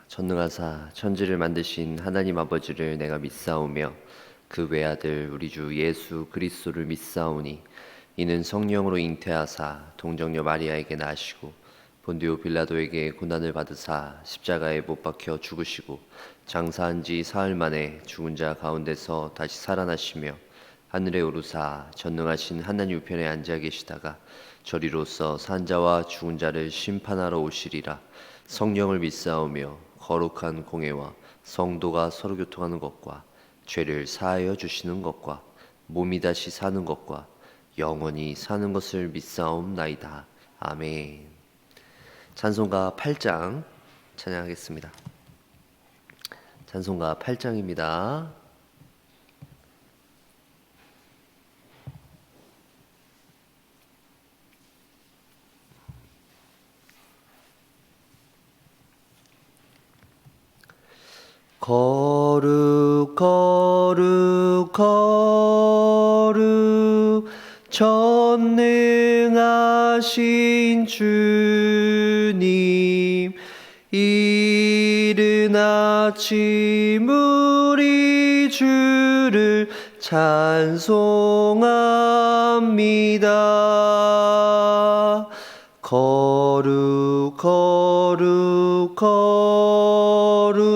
전능하사 천지를 만드신 하나님 아버지를 내가 믿사오며 그 외아들 우리 주 예수 그리스도를 믿사오니 이는 성령으로 잉태하사 동정녀 마리아에게 나시고 본디오 빌라도에게 고난을 받으사 십자가에 못 박혀 죽으시고 장사한 지 사흘 만에 죽은 자 가운데서 다시 살아나시며 하늘에 오르사 전능하신 하나님 우편에 앉아 계시다가 저리로서 산 자와 죽은 자를 심판하러 오시리라. 성령을 믿사오며 거룩한 공회와 성도가 서로 교통하는 것과 죄를 사하여 주시는 것과 몸이 다시 사는 것과 영원히 사는 것을 믿사옵나이다. 아멘. 찬송가 8장 찬양하겠습니다. 찬송가 8장입니다. 거룩 거룩 거룩 전능하신 주님, 이른 아침 우리 주를 찬송합니다. 거룩 거룩 거룩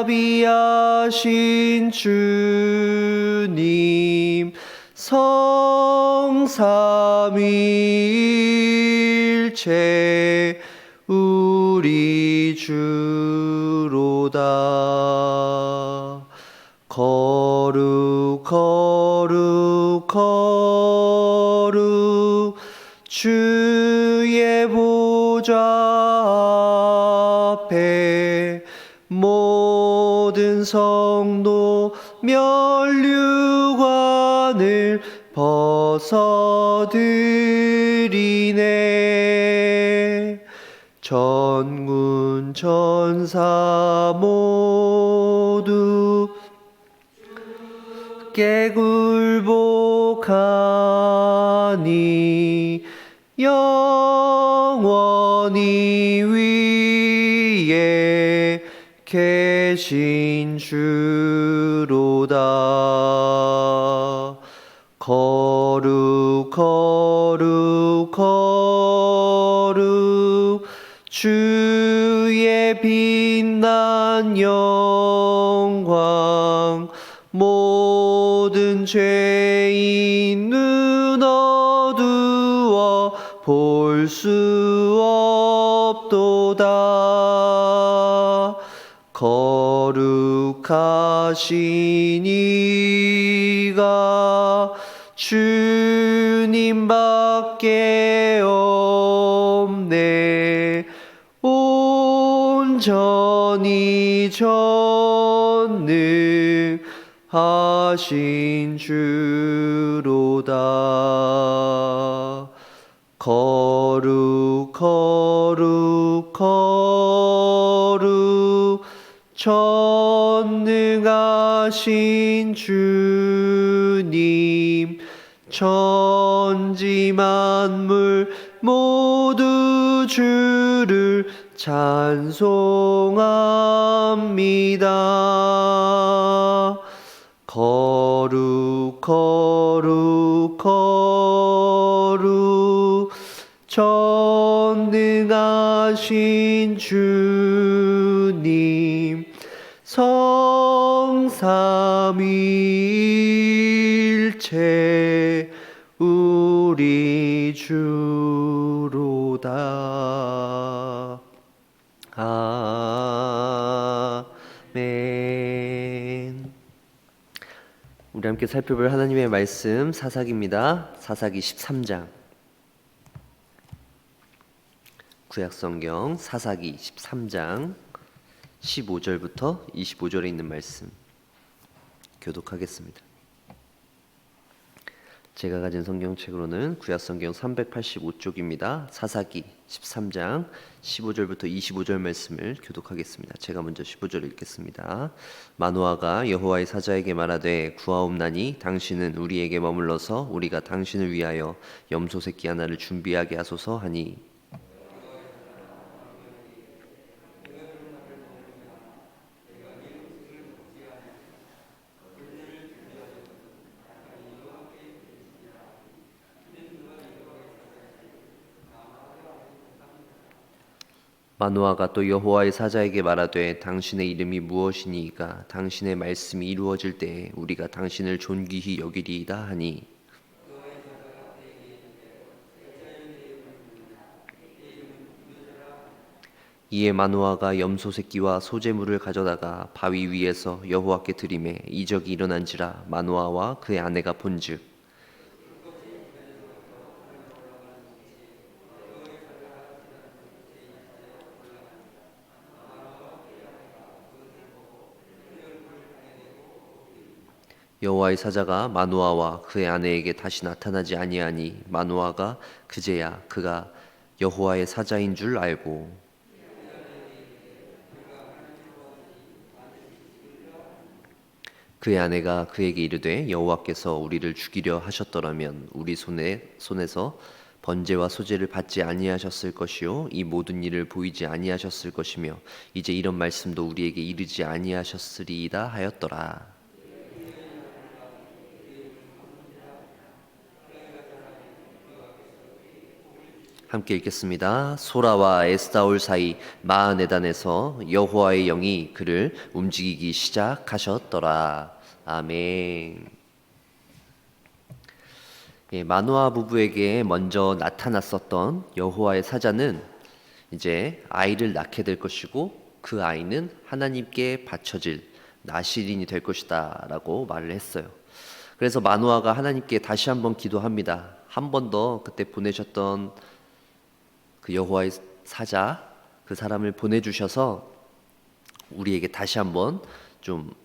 자비하신 주님, 성삼위일체 우리 주로다. 거룩 거룩 거룩 주의 보좌 앞에 모든 성도 면류관을 벗어드리네. 전군 천사 모두 깨굴복하니 영원히 위에 계신 주로다. 거룩 거룩 거룩 주의 빛난 영광, 모든 죄인 눈 어두워 볼 수 없도다. 거룩하신 이가 주님밖에 없네. 온전히 전능하신 주로다. 거룩 거룩 거룩 전능하신 주님, 천지 만물 모두 주를 찬송합니다. 거룩 거룩 거룩 전능하신 주님, 성삼위일체 우리 주로다. 아멘. 우리 함께 살펴볼 하나님의 말씀 사사기입니다. 사사기 13장. 구약성경 사사기 13장 15절부터 25절에 있는 말씀 교독하겠습니다. 제가 가진 성경책으로는 구약성경 385쪽입니다. 사사기 13장 15절부터 25절 말씀을 교독하겠습니다. 제가 먼저 15절 읽겠습니다. 마노아가 여호와의 사자에게 말하되 구하옵나니 당신은 우리에게 머물러서 우리가 당신을 위하여 염소 새끼 하나를 준비하게 하소서 하니 마노아가 또 여호와의 사자에게 말하되 당신의 이름이 무엇이니이까 당신의 말씀이 이루어질 때에 우리가 당신을 존귀히 여기리이다 하니 이에 마노아가 염소 새끼와 소재물을 가져다가 바위 위에서 여호와께 드리매 이적이 일어난지라 마노아와 그의 아내가 본즉 여호와의 사자가 마노아와 그의 아내에게 다시 나타나지 아니하니 마노아가 그제야 그가 여호와의 사자인 줄 알고 그의 아내가 그에게 이르되 여호와께서 우리를 죽이려 하셨더라면 우리 손에서 번제와 소제를 받지 아니하셨을 것이요 이 모든 일을 보이지 아니하셨을 것이며 이제 이런 말씀도 우리에게 이르지 아니하셨으리이다 하였더라. 함께 읽겠습니다. 소라와 에스다올 사이 마하네단에서 여호와의 영이 그를 움직이기 시작하셨더라. 아멘. 예, 마노아 부부에게 먼저 나타났었던 여호와의 사자는 이제 아이를 낳게 될 것이고 그 아이는 하나님께 바쳐질 나실인이 될 것이다라고 말을 했어요. 그래서 마노아가 하나님께 다시 한번 기도합니다. 한 번 더 그때 보내셨던 그 여호와의 사자 그 사람을 보내주셔서 우리에게 다시 한번 좀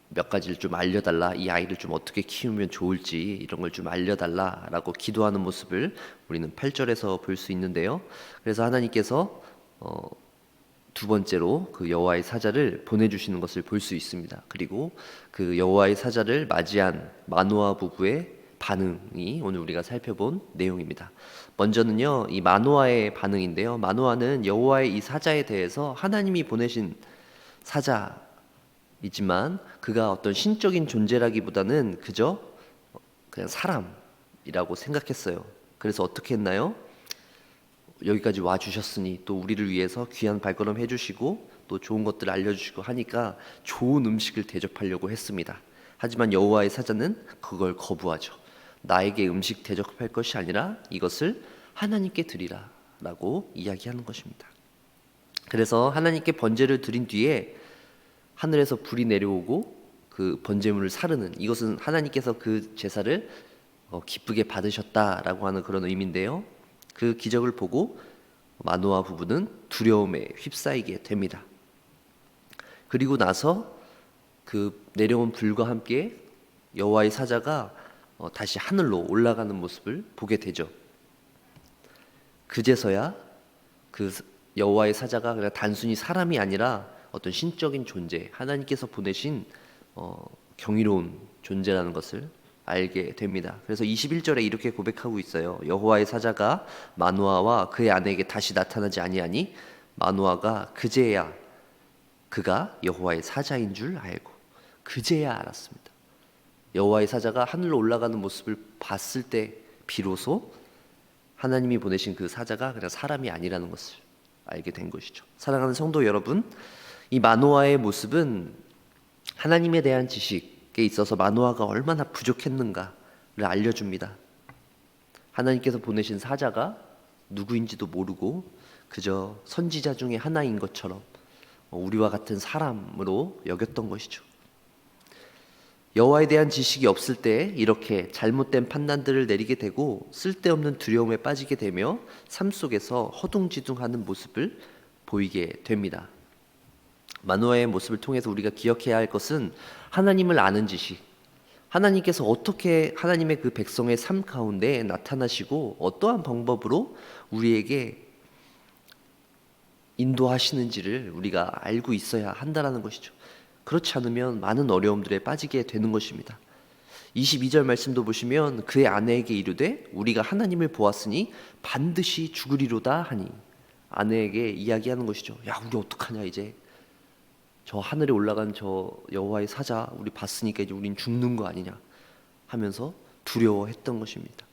몇 가지를 좀 알려달라, 이 아이를 좀 어떻게 키우면 좋을지 이런 걸 좀 알려달라라고 기도하는 모습을 우리는 8절에서 볼 수 있는데요. 그래서 하나님께서 두 번째로 그 여호와의 사자를 보내주시는 것을 볼 수 있습니다. 그리고 그 여호와의 사자를 맞이한 마노아 부부의 반응이 오늘 우리가 살펴본 내용입니다. 먼저는요, 이 마노아의 반응인데요. 마노아는 여호와의 이 사자에 대해서 하나님이 보내신 사자이지만 그가 어떤 신적인 존재라기보다는 그저 그냥 사람이라고 생각했어요. 그래서 어떻게 했나요? 여기까지 와 주셨으니 또 우리를 위해서 귀한 발걸음 해주시고 또 좋은 것들을 알려주시고 하니까 좋은 음식을 대접하려고 했습니다. 하지만 여호와의 사자는 그걸 거부하죠. 나에게 음식 대접할 것이 아니라 이것을 하나님께 드리라 라고 이야기하는 것입니다. 그래서 하나님께 번제를 드린 뒤에 하늘에서 불이 내려오고 그 번제물을 사르는, 이것은 하나님께서 그 제사를 기쁘게 받으셨다라고 하는 그런 의미인데요. 그 기적을 보고 마노아 부부는 두려움에 휩싸이게 됩니다. 그리고 나서 그 내려온 불과 함께 여호와의 사자가 다시 하늘로 올라가는 모습을 보게 되죠. 그제서야 그 여호와의 사자가 그냥 단순히 사람이 아니라 어떤 신적인 존재, 하나님께서 보내신 경이로운 존재라는 것을 알게 됩니다. 그래서 21절에 이렇게 고백하고 있어요. 여호와의 사자가 마노아와 그의 아내에게 다시 나타나지 아니하니 마노아가 그제야 그가 여호와의 사자인 줄 알고, 그제야 알았습니다. 여호와의 사자가 하늘로 올라가는 모습을 봤을 때 비로소 하나님이 보내신 그 사자가 그냥 사람이 아니라는 것을 알게 된 것이죠. 사랑하는 성도 여러분, 이 마노아의 모습은 하나님에 대한 지식에 있어서 마노아가 얼마나 부족했는가를 알려줍니다. 하나님께서 보내신 사자가 누구인지도 모르고 그저 선지자 중에 하나인 것처럼 우리와 같은 사람으로 여겼던 것이죠. 여호와에 대한 지식이 없을 때 이렇게 잘못된 판단들을 내리게 되고 쓸데없는 두려움에 빠지게 되며 삶 속에서 허둥지둥하는 모습을 보이게 됩니다. 마노아의 모습을 통해서 우리가 기억해야 할 것은 하나님을 아는 지식, 하나님께서 어떻게 하나님의 그 백성의 삶 가운데 나타나시고 어떠한 방법으로 우리에게 인도하시는지를 우리가 알고 있어야 한다는 것이죠. 그렇지 않으면 많은 어려움들에 빠지게 되는 것입니다. 22절 말씀도 보시면 그의 아내에게 이르되 우리가 하나님을 보았으니 반드시 죽으리로다 하니, 아내에게 이야기하는 것이죠. 야, 우리 어떡하냐, 이제 저 하늘에 올라간 저 여호와의 사자 우리 봤으니까 이제 우린 죽는 거 아니냐 하면서 두려워했던 것입니다.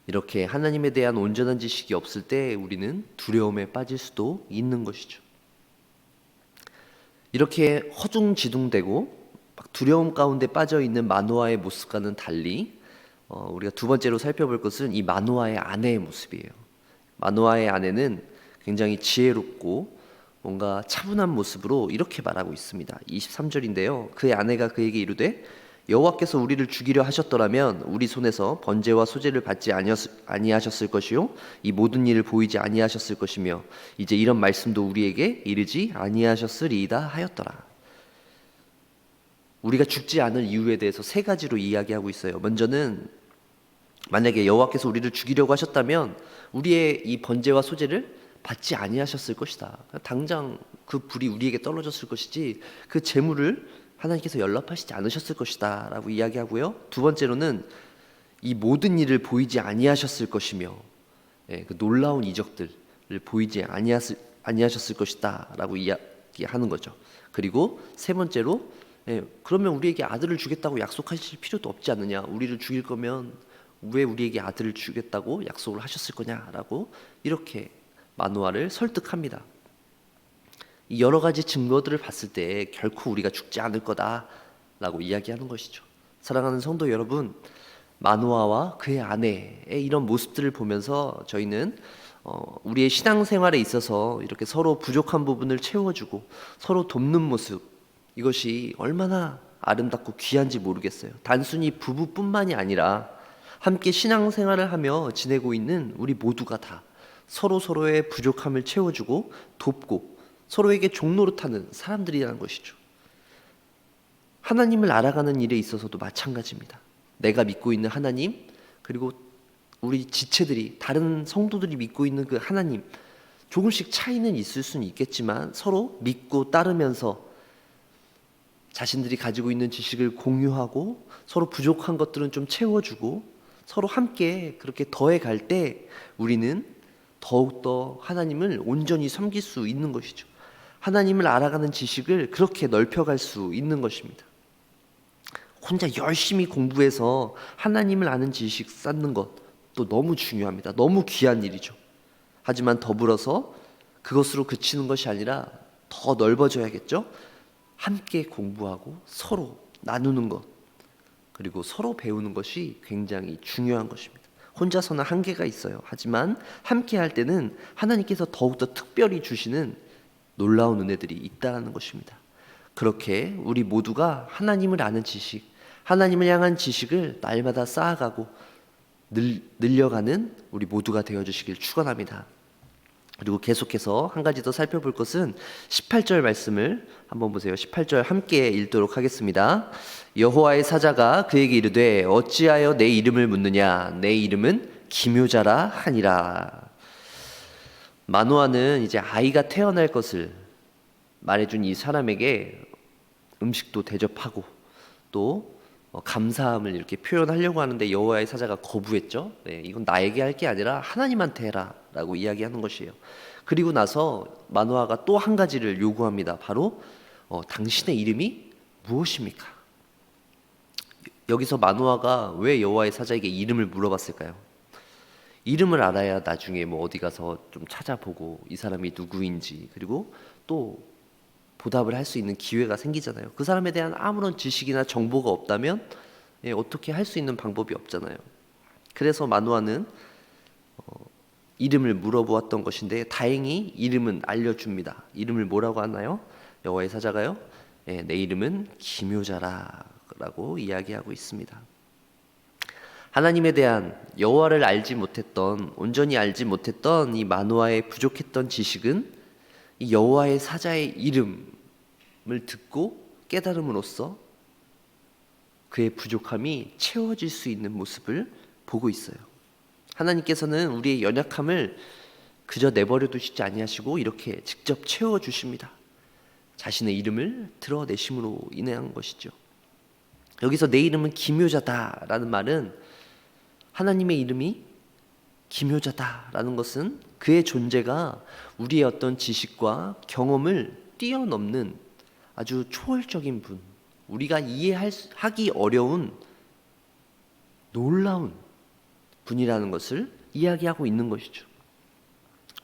이렇게 하나님에 대한 온전한 지식이 없을 때 우리는 두려움에 빠질 수도 있는 것이죠. 이렇게 허둥지둥대고 막 두려움 가운데 빠져 있는 마노아의 모습과는 달리 우리가 두 번째로 살펴볼 것은 이 마노아의 아내의 모습이에요. 마노아의 아내는 굉장히 지혜롭고 뭔가 차분한 모습으로 이렇게 말하고 있습니다. 23절인데요. 그의 아내가 그에게 이르되 여호와께서 우리를 죽이려 하셨더라면 우리 손에서 번제와 소제를 받지 아니하셨을 것이요 이 모든 일을 보이지 아니하셨을 것이며 이제 이런 말씀도 우리에게 이르지 아니하셨으리이다 하였더라. 우리가 죽지 않을 이유에 대해서 세 가지로 이야기하고 있어요. 먼저는 만약에 여호와께서 우리를 죽이려고 하셨다면 우리의 이 번제와 소제를 받지 아니하셨을 것이다. 당장 그 불이 우리에게 떨어졌을 것이지 그 재물을 하나님께서 연락하시지 않으셨을 것이다 라고 이야기하고요. 두 번째로는 이 모든 일을 보이지 아니하셨을 것이며 그 놀라운 이적들을 보이지 아니하셨을 것이다 라고 이야기하는 거죠. 그리고 세 번째로 그러면 우리에게 아들을 주겠다고 약속하실 필요도 없지 않느냐, 우리를 죽일 거면 왜 우리에게 아들을 주겠다고 약속을 하셨을 거냐라고 이렇게 마노아를 설득합니다. 이 여러 가지 증거들을 봤을 때 결코 우리가 죽지 않을 거다라고 이야기하는 것이죠. 사랑하는 성도 여러분, 마노아와 그의 아내의 이런 모습들을 보면서 저희는 우리의 신앙생활에 있어서 이렇게 서로 부족한 부분을 채워주고 서로 돕는 모습, 이것이 얼마나 아름답고 귀한지 모르겠어요. 단순히 부부뿐만이 아니라 함께 신앙생활을 하며 지내고 있는 우리 모두가 다 서로의 부족함을 채워주고 돕고 서로에게 종노릇하는 사람들이라는 것이죠. 하나님을 알아가는 일에 있어서도 마찬가지입니다. 내가 믿고 있는 하나님, 그리고 우리 지체들이, 다른 성도들이 믿고 있는 그 하나님, 조금씩 차이는 있을 수는 있겠지만 서로 믿고 따르면서 자신들이 가지고 있는 지식을 공유하고 서로 부족한 것들은 좀 채워주고 서로 함께 그렇게 더해갈 때 우리는 더욱더 하나님을 온전히 섬길 수 있는 것이죠. 하나님을 알아가는 지식을 그렇게 넓혀갈 수 있는 것입니다. 혼자 열심히 공부해서 하나님을 아는 지식 쌓는 것도 너무 중요합니다. 너무 귀한 일이죠. 하지만 더불어서 그것으로 그치는 것이 아니라 더 넓어져야겠죠. 함께 공부하고 서로 나누는 것, 그리고 서로 배우는 것이 굉장히 중요한 것입니다. 혼자서는 한계가 있어요. 하지만 함께 할 때는 하나님께서 더욱더 특별히 주시는 놀라운 은혜들이 있다는 것입니다. 그렇게 우리 모두가 하나님을 아는 지식, 하나님을 향한 지식을 날마다 쌓아가고 늘려가는 우리 모두가 되어주시길 축원합니다. 그리고 계속해서 한 가지 더 살펴볼 것은 18절 말씀을 한번 보세요. 18절 함께 읽도록 하겠습니다. 여호와의 사자가 그에게 이르되 어찌하여 내 이름을 묻느냐, 내 이름은 기묘자라 하니라. 마노아는 이제 아이가 태어날 것을 말해준 이 사람에게 음식도 대접하고 또 감사함을 이렇게 표현하려고 하는데 여호와의 사자가 거부했죠. 이건 나에게 할 게 아니라 하나님한테 해라 라고 이야기하는 것이에요. 그리고 나서 마노아가 또 한 가지를 요구합니다. 바로 당신의 이름이 무엇입니까? 여기서 마노아가 왜 여호와의 사자에게 이름을 물어봤을까요? 이름을 알아야 나중에 뭐 어디 가서 좀 찾아보고 이 사람이 누구인지, 그리고 또 보답을 할 수 있는 기회가 생기잖아요. 그 사람에 대한 아무런 지식이나 정보가 없다면 어떻게 할 수 있는 방법이 없잖아요. 그래서 마노아는 이름을 물어보았던 것인데 다행히 이름은 알려줍니다. 이름을 뭐라고 하나요? 여호와의 사자가요? 내 이름은 기묘자라 라고 이야기하고 있습니다. 하나님에 대한 여호와를 알지 못했던, 온전히 알지 못했던 이 마노아의 부족했던 지식은 이 여호와의 사자의 이름을 듣고 깨달음으로써 그의 부족함이 채워질 수 있는 모습을 보고 있어요. 하나님께서는 우리의 연약함을 그저 내버려 두시지 아니하시고 이렇게 직접 채워주십니다. 자신의 이름을 드러내심으로 인한 것이죠. 여기서 내 이름은 기묘자다라는 말은, 하나님의 이름이 기묘자다라는 것은 그의 존재가 우리의 어떤 지식과 경험을 뛰어넘는 아주 초월적인 분, 우리가 이해하기 어려운 놀라운 분이라는 것을 이야기하고 있는 것이죠.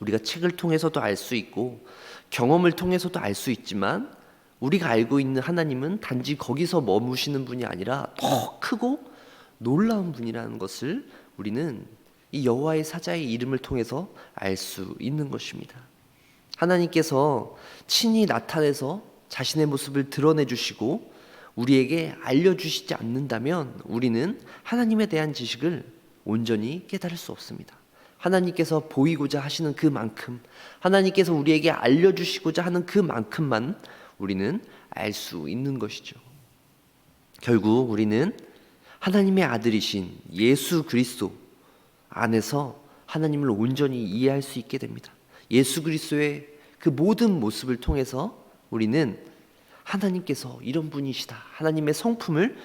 우리가 책을 통해서도 알 수 있고 경험을 통해서도 알 수 있지만 우리가 알고 있는 하나님은 단지 거기서 머무시는 분이 아니라 더 크고 놀라운 분이라는 것을 우리는 이 여호와의 사자의 이름을 통해서 알 수 있는 것입니다. 하나님께서 친히 나타내서 자신의 모습을 드러내 주시고 우리에게 알려주시지 않는다면 우리는 하나님에 대한 지식을 온전히 깨달을 수 없습니다. 하나님께서 보이고자 하시는 그만큼, 하나님께서 우리에게 알려주시고자 하는 그만큼만 우리는 알 수 있는 것이죠. 결국 우리는 하나님의 아들이신 예수 그리스도 안에서 하나님을 온전히 이해할 수 있게 됩니다. 예수 그리스도의 그 모든 모습을 통해서 우리는 하나님께서 이런 분이시다, 하나님의 성품을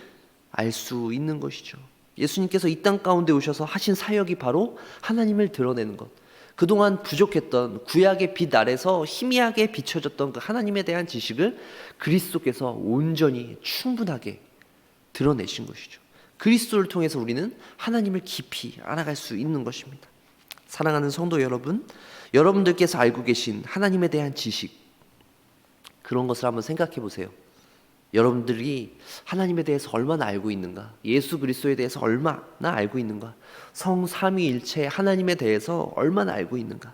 알 수 있는 것이죠. 예수님께서 이 땅 가운데 오셔서 하신 사역이 바로 하나님을 드러내는 것, 그동안 부족했던 구약의 빛 아래서 희미하게 비춰졌던 그 하나님에 대한 지식을 그리스도께서 온전히 충분하게 드러내신 것이죠. 그리스도를 통해서 우리는 하나님을 깊이 알아갈 수 있는 것입니다. 사랑하는 성도 여러분, 여러분들께서 알고 계신 하나님에 대한 지식, 그런 것을 한번 생각해 보세요. 여러분들이 하나님에 대해서 얼마나 알고 있는가? 예수 그리스도에 대해서 얼마나 알고 있는가? 성삼위일체 하나님에 대해서 얼마나 알고 있는가?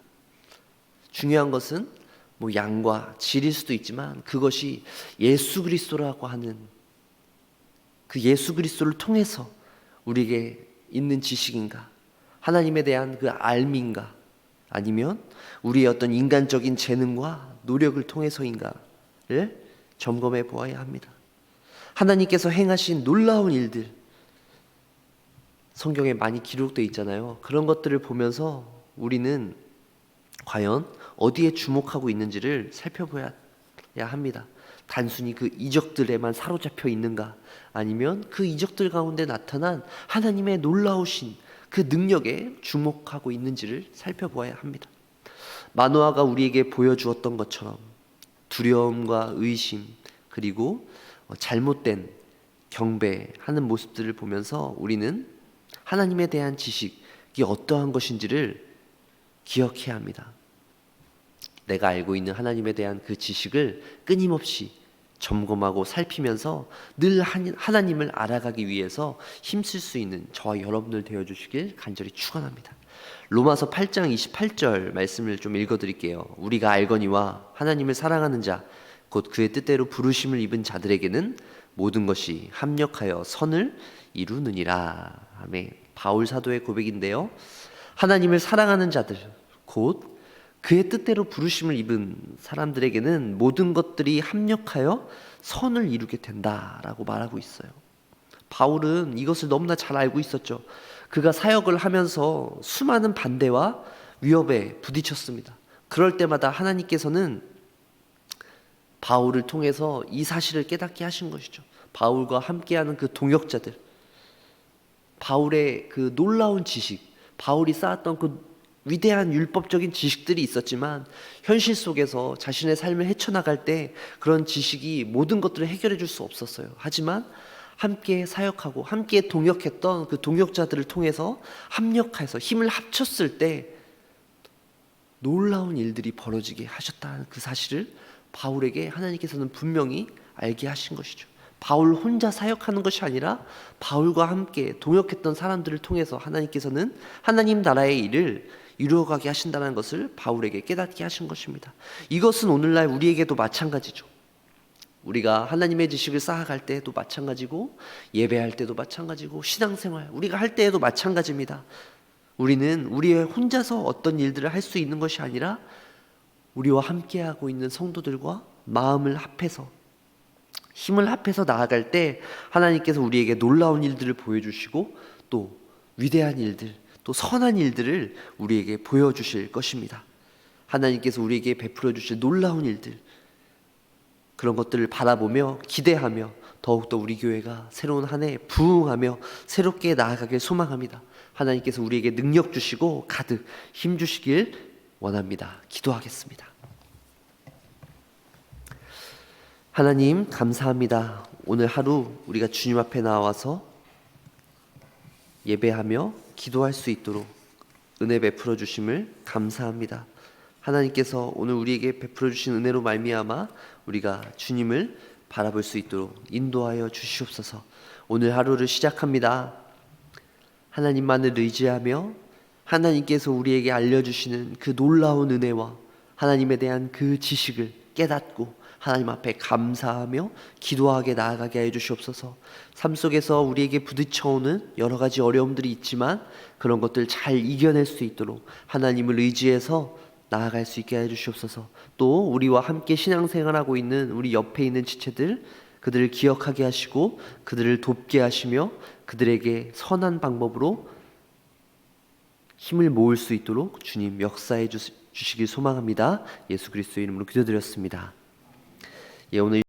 중요한 것은 뭐 양과 질일 수도 있지만 그것이 예수 그리스도라고 하는 그 예수 그리스도를 통해서 우리에게 있는 지식인가? 하나님에 대한 그 알미인가? 아니면 우리의 어떤 인간적인 재능과 노력을 통해서인가를 점검해 보아야 합니다. 하나님께서 행하신 놀라운 일들, 성경에 많이 기록되어 있잖아요. 그런 것들을 보면서 우리는 과연 어디에 주목하고 있는지를 살펴봐야 합니다. 단순히 그 이적들에만 사로잡혀 있는가, 아니면 그 이적들 가운데 나타난 하나님의 놀라우신 그 능력에 주목하고 있는지를 살펴봐야 합니다. 마노아가 우리에게 보여주었던 것처럼 두려움과 의심, 그리고 잘못된 경배하는 모습들을 보면서 우리는 하나님에 대한 지식이 어떠한 것인지를 기억해야 합니다. 내가 알고 있는 하나님에 대한 그 지식을 끊임없이 점검하고 살피면서 늘 하나님을 알아가기 위해서 힘쓸 수 있는 저와 여러분들 되어주시길 간절히 축원합니다. 로마서 8장 28절 말씀을 좀 읽어드릴게요. 우리가 알거니와 하나님을 사랑하는 자 곧 그의 뜻대로 부르심을 입은 자들에게는 모든 것이 합력하여 선을 이루느니라. 아멘. 바울 사도의 고백인데요, 하나님을 사랑하는 자들 곧 그의 뜻대로 부르심을 입은 사람들에게는 모든 것들이 합력하여 선을 이루게 된다라고 말하고 있어요. 바울은 이것을 너무나 잘 알고 있었죠. 그가 사역을 하면서 수많은 반대와 위협에 부딪혔습니다. 그럴 때마다 하나님께서는 바울을 통해서 이 사실을 깨닫게 하신 것이죠. 바울과 함께하는 그 동역자들, 바울의 그 놀라운 지식, 바울이 쌓았던 그 위대한 율법적인 지식들이 있었지만 현실 속에서 자신의 삶을 헤쳐나갈 때 그런 지식이 모든 것들을 해결해 줄 수 없었어요. 하지만 함께 사역하고 함께 동역했던 그 동역자들을 통해서 합력해서 힘을 합쳤을 때 놀라운 일들이 벌어지게 하셨다는 그 사실을 바울에게 하나님께서는 분명히 알게 하신 것이죠. 바울 혼자 사역하는 것이 아니라 바울과 함께 동역했던 사람들을 통해서 하나님께서는 하나님 나라의 일을 이루어가게 하신다는 것을 바울에게 깨닫게 하신 것입니다. 이것은 오늘날 우리에게도 마찬가지죠. 우리가 하나님의 지식을 쌓아갈 때에도 마찬가지고, 예배할 때도 마찬가지고, 신앙생활 우리가 할 때에도 마찬가지입니다. 우리는 우리의 혼자서 어떤 일들을 할 수 있는 것이 아니라 우리와 함께하고 있는 성도들과 마음을 합해서, 힘을 합해서 나아갈 때 하나님께서 우리에게 놀라운 일들을 보여주시고 또 위대한 일들, 또 선한 일들을 우리에게 보여주실 것입니다. 하나님께서 우리에게 베풀어 주실 놀라운 일들, 그런 것들을 바라보며 기대하며 더욱더 우리 교회가 새로운 한 해 부흥하며 새롭게 나아가길 소망합니다. 하나님께서 우리에게 능력 주시고 가득 힘 주시길 원합니다. 기도하겠습니다. 하나님 감사합니다. 오늘 하루 우리가 주님 앞에 나와서 예배하며 기도할 수 있도록 은혜 베풀어 주심을 감사합니다. 하나님께서 오늘 우리에게 베풀어 주신 은혜로 말미암아 우리가 주님을 바라볼 수 있도록 인도하여 주시옵소서. 오늘 하루를 시작합니다. 하나님만을 의지하며 하나님께서 우리에게 알려주시는 그 놀라운 은혜와 하나님에 대한 그 지식을 깨닫고 하나님 앞에 감사하며 기도하게 나아가게 해 주시옵소서. 삶 속에서 우리에게 부딪혀오는 여러 가지 어려움들이 있지만 그런 것들 잘 이겨낼 수 있도록 하나님을 의지해서 나아갈 수 있게 해 주시옵소서. 또 우리와 함께 신앙생활하고 있는 우리 옆에 있는 지체들, 그들을 기억하게 하시고 그들을 돕게 하시며 그들에게 선한 방법으로 힘을 모을 수 있도록 주님 역사해 주시길 소망합니다. 예수 그리스도의 이름으로 기도드렸습니다. 오늘